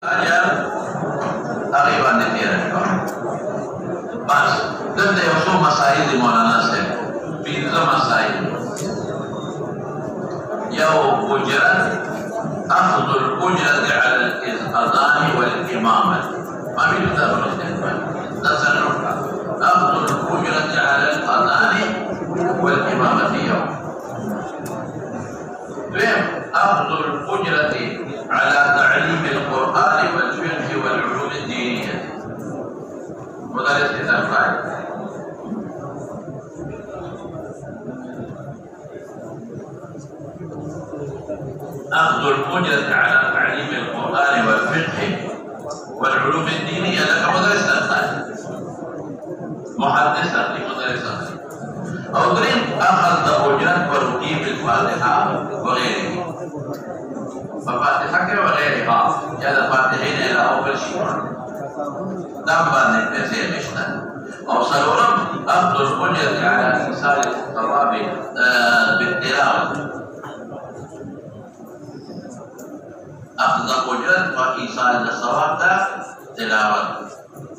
aja Taliban di tiada pas dan dia usul masail di mana nasi pintu masail yau ujaran afdul ujaran ala al-adhan wal imamah ma min dhabun tasarruf afdul ujaran ala al-adhan wal imamah yau أفضل الأجرة على تعليم القرآن والفقه والعلوم الدينية مدرس الأربعة أفضل الأجرة على تعليم القرآن والفقه والعلوم الدينية لك مدرس الأربعة محدثة لمدرس الأربعة أو درين أخذ أجرة ورقيب الفاتحة وغيره فاتحة وغيرها جاء فاتحين إلى أول شيء دم بعد التسير مشتى أو سلورم أفضل أجرة على إنسان الطلاب بالتلاوة أفضل أجرة وإنسان الصواب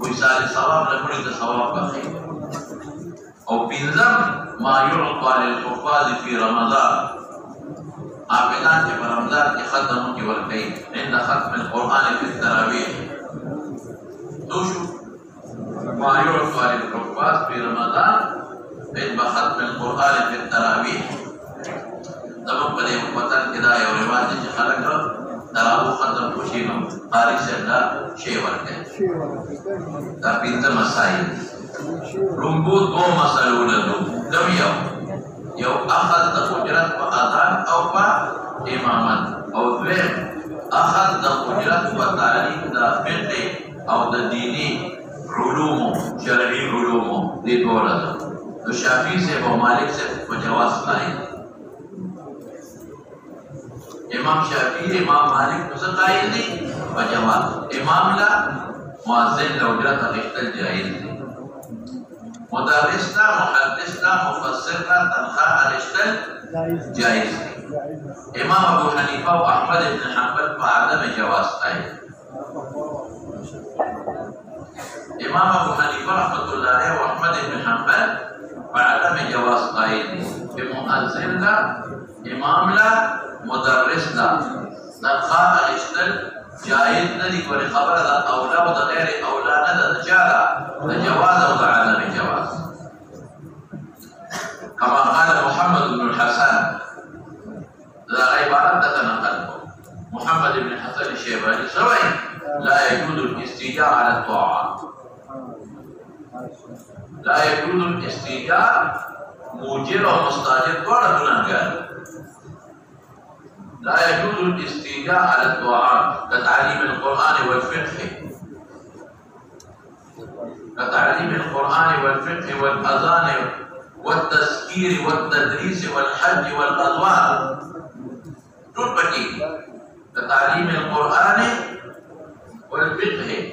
وإنسان الصواب لمريد الصواب بخير أو بنظام ما يعطى للحفاظ في رمضان عابدان في رمضان يخدموا في والكين عند ختم القرآن في التراويح دوشوا ما يعطى للحفاظ في رمضان عند ختم القرآن في التراويح تمام بدي وطن كذا يا ولاد خلق تراوح ختم كشيما قارئ سيدا شيء والكين tapi itu masail rumput dua masalah dulu demi يو أخذ أجرة وأذان أو إماما أو غير أخذ أجرة وتعليم فقه أو ديني علوم شرعي علوم دي دولة الشافعي سے و مالک سے وجواز قائل امام شافعي امام مالك سے قائل دي وجواز امام لا مؤذن لأجرة اختل جائز دي مدرسنا محدثنا مفسرنا تنخواہ الاشتل جائز امام ابو حنیفہ و احمد بن حنبل عدم جواز قائل امام ابو حنیفہ رحمۃ اللہ علیہ و احمد بن حنبل عدم جواز قائل بمؤذن لا امام لا مدرس لا تنخواہ الاشتل جائز ندی کوئی خبر دا اولا و دا غیر اولا ندا جالا دا جواز و دا عدم جواز كما قال محمد بن الحسن لا عبارة تتنقل محمد بن الحسن الشيباني سوي لا يجوز الاستيجار على الطاعات لا يجوز الاستيجار موجر ومستاجر ولا گناهگار لا يجوز الاستيجاء على الدعاء كتعليم القرآن والفقه كتعليم القرآن والفقه والأذان والتذكير والتدريس والحج والأدوار تربتي كتعليم القرآن والفقه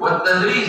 والتدريس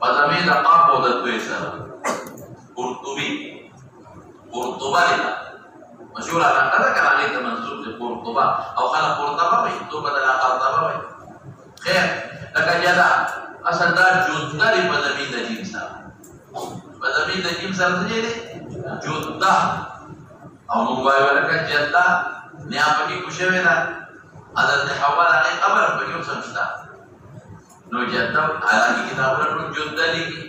وزميل قابو دتويسر قرطبي قرطبة لنا مشهور على كذا كان عليه منسوب لقرطبة أو خلق قرطبة ويكتب بدل قرطبة خير لك جدا أصل دار جدري بزميل جيمسر بزميل جيمسر تجيني جدة أو مباي ولك جدة نيابكي كشوينا هذا الحوال عليه قبر بيوم سمشتا نو جدة على كتابنا نو جدة لي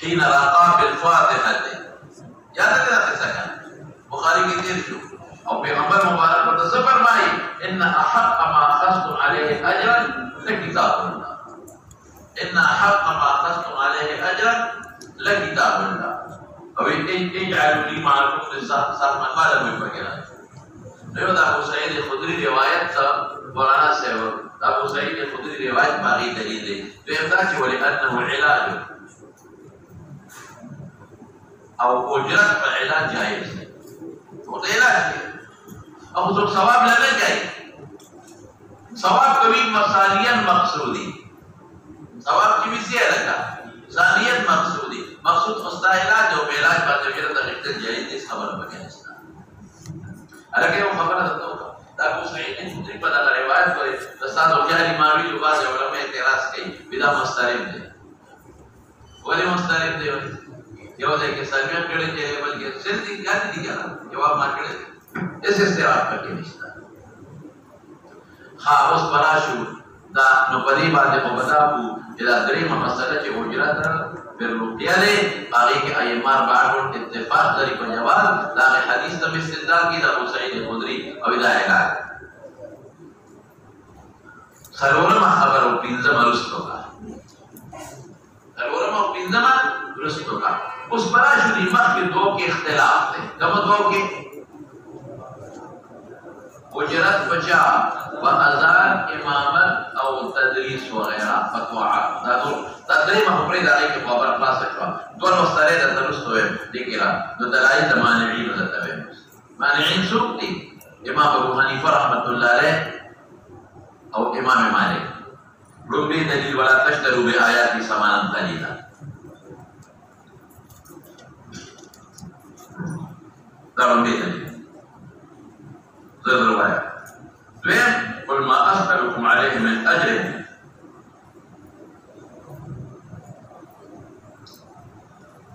حين رقى بالفاتحة يا ترى تسكن بخاري كثير شو أو بيغمبر مبارك وتصفر معي إن أحق ما أخذتم عليه أجرا لكتاب الله إن أحق ما أخذتم عليه أجرا لكتاب الله أو اجعلوا لي معكم لصاحب مقالة مفكرة لذا أبو سعيد الخدري رواية مولانا سيور أبو سعيد الخدري رواية باقي دليل فيمتاز ولأنه العلاج او اجرت پر علاج جائز ہے وہ تو علاج ہے اب تو ثواب لینا چاہیے ثواب کبھی مسالیاً مقصودی ثواب کی بھی سے لگا ثانیت مقصودی مقصود خستا علاج اور علاج بات اجرت رکھتے جائز اس خبر بگے اسنا الگے وہ خبر ہے تو ابو سعید نے خود پتہ کرے روایت کرے استاد جاری ماوی جو بعض علماء اعتراض کی بلا مسترب دے ولی مسترب دے جواب ہے کہ سلمیان کڑے چلے بلکہ سلطی کیا نہیں کیا جواب مار کڑے اس استعراف کر کے نشتا خواہ اس براشو دا نپدی باتیں کو بتاو جدا دریم مسئلہ چے اجرت پھر رکھیا لے باقی کے ایمار باڑھون اتفاق داری کو جواب لاغی حدیث تم استدلال کی دا ابو سعید خدری او دا اعلان سرورم خبر و پینزم رستو کا سرورم و پینزم رستو کا اس براشو دیمخ کے دو کے اختلاف تھے کم دو کے اجرت بچا و ازان امامت او تدریس وغیرہ فتوعات تدریم حپری دانے کے خبر خلاص اچھوا دون مسترے دا درست ہوئے دیکھرا دو دلائی دا مانعین دا تبیم مانعین سوک دی امام ابو حنیفہ رحمت اللہ علیہ او امام مالک ربی دلیل ولا تشترو بے آیاتی سمانا قلیلا دارون بيتني ذو الرواية فين قل ما أسألكم عليه من أجر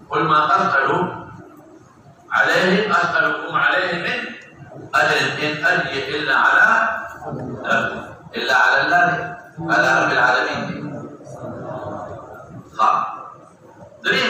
قل ما أسألكم عليه من أجر إن أجري إلا على الله على رب العالمين خاء دريم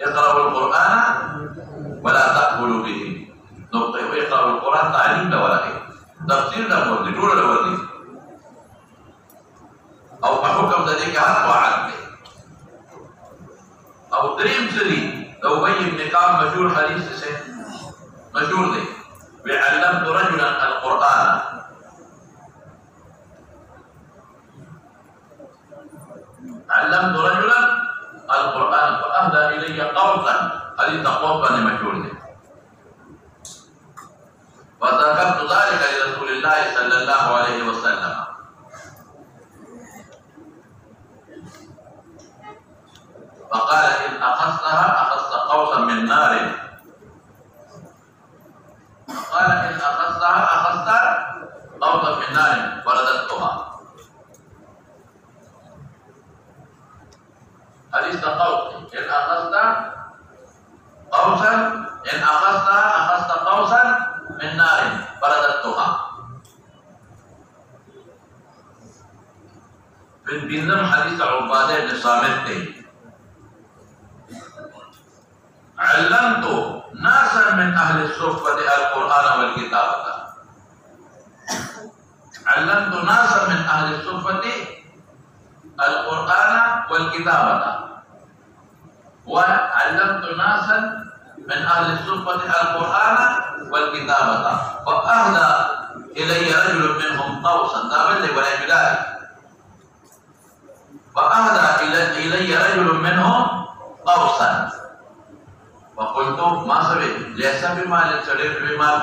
اقرأوا القرآن ولا تأكلوا به اقرأوا القرآن تعليم لا ولا إيه تفسير لا ورد جول لا ورد أو حكم ذلك حق وعد أو دريم سري لو بين بن كعب مشهور حديث سے مشهور ده وعلمت رجلا القرآن علمت رجلا القرآن فأهدى إلي قرضا حديث تقوى مشهور ده وذكرت ذلك لرسول الله صلى الله عليه وسلم فقال إن أخذتها أخذت قوسا من نار قال إن أخذتها من نار فرددتها. حديث قوس إن أخذت قوسا إن أخذت قوسا من نار فرددتها. بالبنزم حديث عبادة بن صامت علمت ناسا من أهل الصفة القرآن والكتابة. علمت ناسا من أهل الصفة القرآن والكتابة، وعلمت ناسا من أهل الصفة القرآن والكتابة، فأهدى إلي رجل منهم قوسا دابل ولا بلاد، فأهدى إلي رجل منهم قوسا، فقلت ما سبب ليس بمال سرير بمال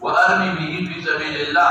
وأرمي به في سبيل الله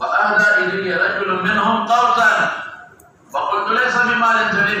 فأهدى إلي رجل منهم قوسا فقلت ليس بمال سرير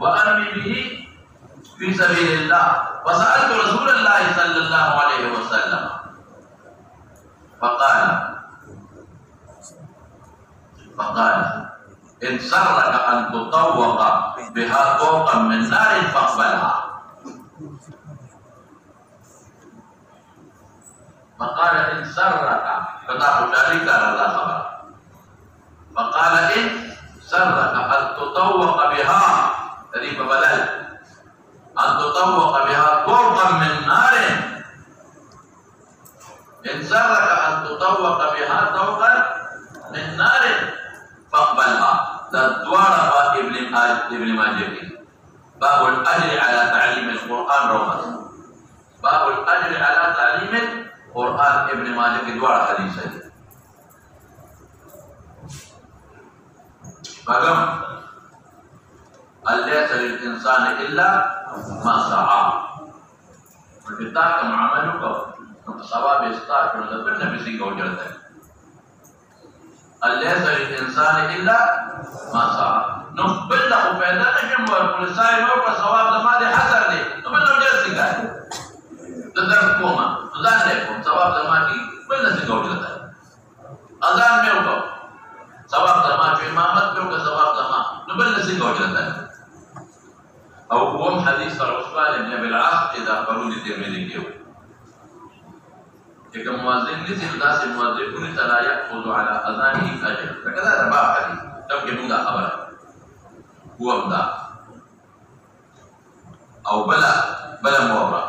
وأرمي به في سبيل الله. فسألت رسول الله صلى الله عليه وسلم فقال إن سرك أن تطوق بها طوقا من نار فاقبلها. فقال إن سرك فتح شريك الله خبر. فقال إن سرك أن تطوق بها تريب بدل أن تطوق بها طوقا من نار. إن سرك أن تطوق بها طوقا من نار فاقبلها. الدوار ابن ماجه باب الأجر على تعليم القرآن رومس. باب الأجر على تعليم القرآن ابن ماجه دوار حديثه. فقم ليس للإنسان إلا ما سعى. وكتاك معاملك ثواب استاك ونذبرنا بسيك وجلتك. ليس للإنسان إلا ما سعى. نقبل له فإذا نجم والقلساء نوك ثواب زمان حسر دي نقبل له جلسك تذكركم تذان لكم ثواب زمان بلنا سيك وجلتك. أذان ميوكو ثواب زمان في إمامت ميوكو ثواب زمان نقبل سيك وجلتك. أو قوم حديث العثمان بن أبي العاص إذا قالوا للترمذي كيو إذا مؤذن لسه داس مؤذن كل لا يأخذ على أذانه أجر. فكذا رباب حديث تب كمودا خبر هو بدا أو بلا مورا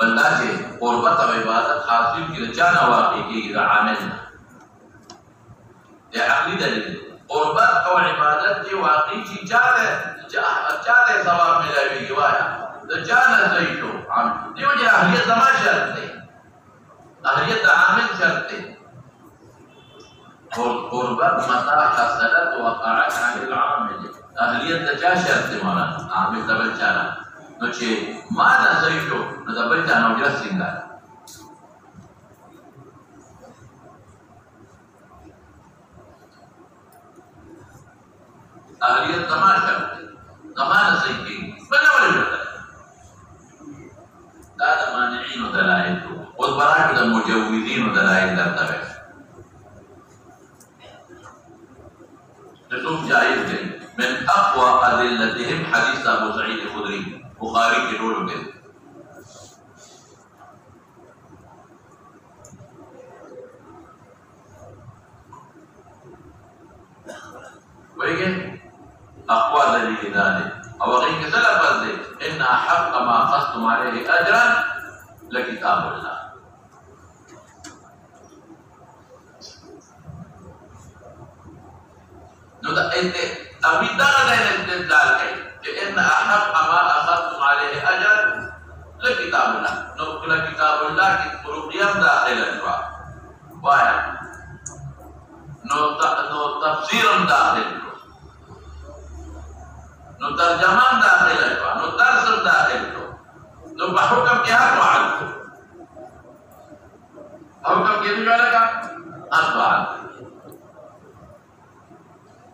بندہ کے قربت و عبادت حاصل کی رچانا واقعی کی إذا عاملنا یہ عقلی دلیل. قربت و عبادت کی واقعی کی چاہتے ثواب ملاوی کی وایا جانا صحیح شو عامل دیو جا اہلیت زمان شرط دے اہلیت عامل شرط دے. قربت متا حصلت وقعت عن العامل اہلیت چا شرط دے مولا عامل دبل چانا نو چھے مانا صحیح شو نو دبل چانا وجرہ سنگا. اہلیت زمان شرط دے زمان صحیح کی بنا ولی شرط دے. هذا مانعين ودلائل والبراءة المجوزين ودلائل ترتبط. نشوف جائز من أقوى أدلتهم حديث أبو سعيد الخدري بخاري کے رول میں ويجي أقوى دليل ذلك أو غير سلف ذلك إن أحق ما أخذتم عليه أجرا لكتاب الله. أبي درجة الاستدلال إن أحق ما أخذتم عليه أجرا لكتاب الله. نقول كتاب الله كتاب داخل الجواب واحد نو تفسير داخل نو ترجمان داخل الجواب نو درس داخل نو بحكم كهات وعد حكم كيف يقولك أطبعا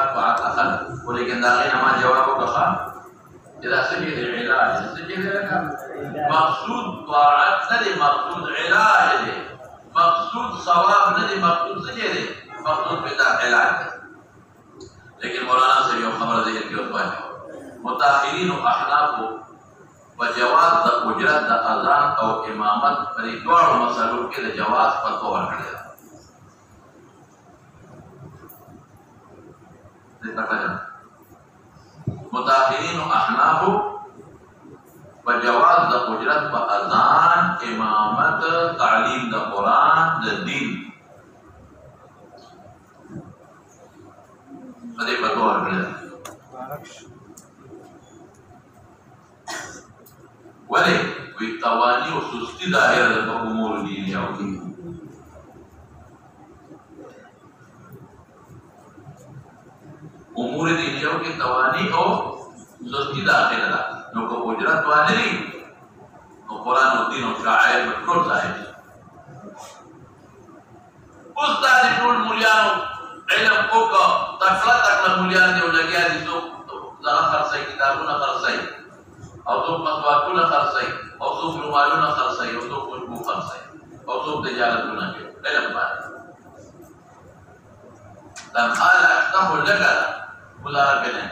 علاج طاعت أخذ ولكن داخلين ما جوابه كخا إذا سجد العلاج سجد لك مقصود طاعت ندي مقصود علاج دي مقصود صواب ندي مقصود سجد مقصود بتاع علاج لكن مولانا سے یہ خبر ذکر کی اس بات متأخرین و احناف وجواز د اجرت د اذان او امامت پر دوړو مسلو کې د جواز فتوا ورکړه متأخرین و احناف وجواز د اجرت په اذان امامت تعلیم د قرآن د دین په دې فتوا ورکړه ولې وی توانی او سستی ظاهره د امور دینی او امور دینی او کې توانی او سستی داخله ده نو کو اجرت وانه نو قرآن او دین او شاعر ټول ظاهر استاد ټول مليانو علم کو تکړه مليان دی ولګیا دي څو زغه خرڅي کتابونه خرڅي او څو مسواکونه خرڅي او څو رومالونه خرڅي او څو خوشبو خرڅي او څو تجارتونه کوي علم باندې تنخواه افتحوا لك گزارا کنه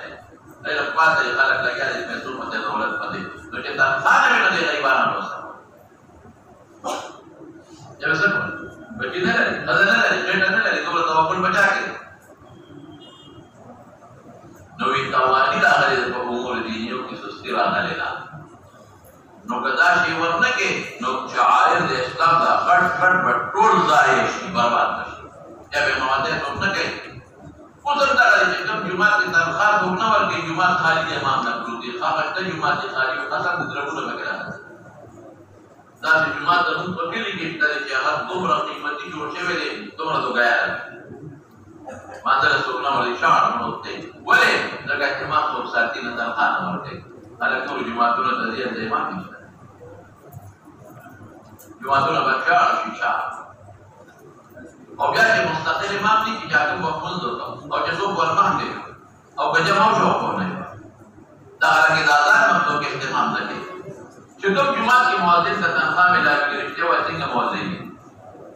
علم پاتې خلک لګیا دي پیسو په دولت باندې نو چې تنخواه نه وي غریبانو وسه یو څه بچی نه لري خزانه نه لري څنګه نه لري دوه توکل بچا کې نو وی توانی راغلی په امور دینیو کې سستی راغلی نو کدا شی ورنه کې نو شعائر د اسلام دا غټ ټول ځای شي برباد شي یا به مواده نو نه کوي اوس دا چې کوم جمعه کې تنخواه دوه ورکې جمعه خالی امام نه پروتي هغه ته جمعه کې خالی او اصل د درغونه وکړه دا چې جمعه د موږ په کلی کې چې هغه دومره قیمتي جوړ شوی دی دومره دوګایا ماذا رسولنا والإشعار منوطي ولي لك اهتمام صوب ساتين تنخانة مرتين هذا كل جماعتنا تذير زي ما نجد جماعتنا بشعر شعر او جاءت مستقل امام دي جاءت منذر او جسوب والمهدي او كجمع شوق ورنه دا لكي دادان مطلوب کے اهتمام لكي شکم جماعت کی موازن کا تنخواہ میں لاکی رشتے و ایسنگا موازنی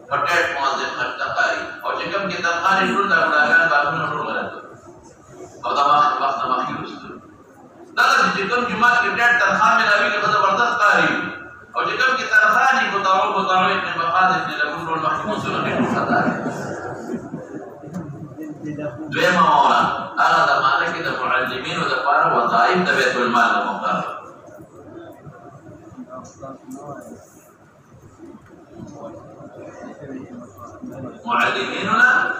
پٹیٹ موازن خرچہ قاری اور چکم کی تنخواہ نے ٹول دا گناہگان باتوں نے ٹول غلط اور وقت نماخی رسول دادا چکم جماعت کی پٹیٹ تنخواہ میں لاکی کے زبردست قاری اور چکم کی تنخواہ نہیں بطاروع اتنے مقاد اتنے لگن ٹول محکمون سے انہیں ٹول خطا ہے دویمہ مولا آغا دا مانا کی دا معلمین و دا پارا وظائف دا بیت المال مقرر معلميننا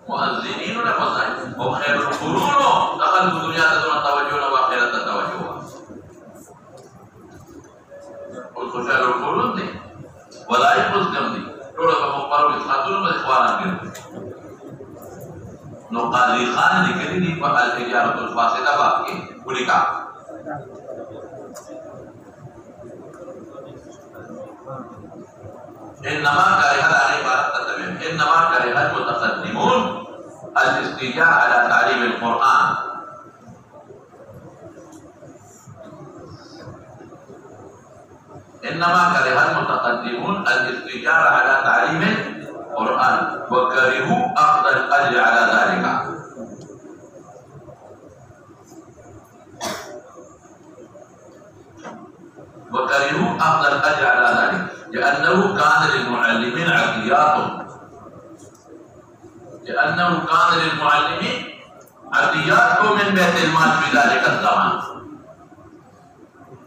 مؤذنيننا وظائف وخير القرون دخل الدنيا دون توجه واخرة توجه والخشال القرون دي وظائف مسلم دي ټول په مقرر خاتون په اخوانان دي نو قاضي خان لیکلي دي په التجارة الفاسدة باب کې ولیکا انما كره المتقدمون الاستيجار على تعليم القرآن انما كره المتقدمون الاستيجار على تعليم القرآن وكرهوا اخذ الاجر على ذلك لأنه كان للمعلمين عطيات من بيت المال في ذلك الزمان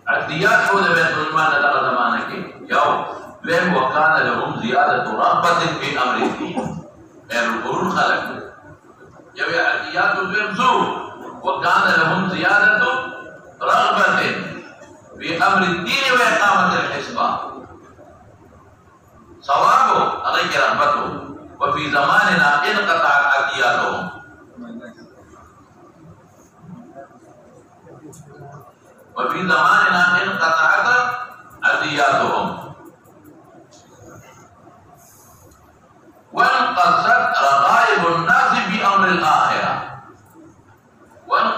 عطيات هو بيت المال لدى زمانك يوم لهم وكان لهم زيادة رغبة في أمر الدين غير القرون خلق يوم عطيات بيمزور وكان لهم زيادة رغبة في أمر الدين وإقامة الحسبة صوابه عليك رغبته وفي زماننا انقطعت عطياتهم وانقصت رغائب الناس في امر الاخره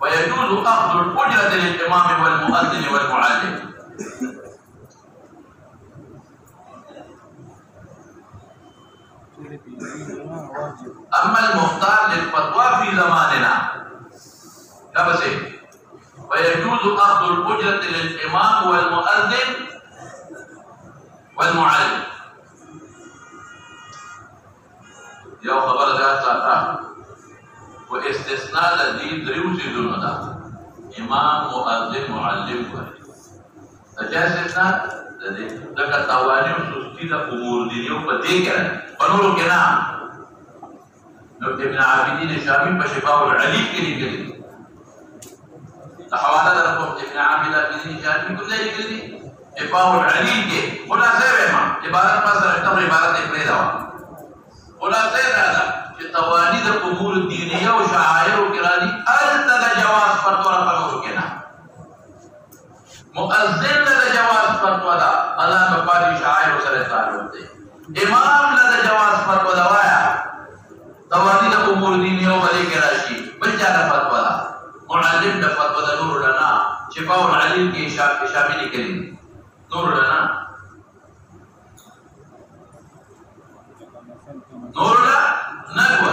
ويجوز أخذ الأجرة للإمام والمؤذن والمعلم أما المختار للفتوى في زماننا كبسي ويجوز أخذ الأجرة للإمام والمؤذن والمعلم يا خبر ذات ساعتها واستثناء الذي دريوسي دون هذا إمام مؤذن معلم فجاء استثناء لك التواني وسوستي لك أمور دينيو فتيكا فنورو كنا ابن عابدين الشامي بشفاء العلي كلي كلي حوالا لكم ابن عابدين الشامي كل ذلك كلي شفاء العلي كي خلا سيبه ما عبارت ما سرقتم عبارت اقريدا خلا سيبه هذا تواني د امور دینیه او شعائر کرانی الته د جواز فتوا فنورو کنا مؤذن د جواز فتوا دا الله په پاره شعائر سره تعلق دی امام له جواز فتوا دا وایا توانی د امور دینیه او بلې کراشي بل چا د فتوا دا معلم د فتوا د نور لنا شفاء العليم کې شامل کړي نور لنا نور لنا نقوى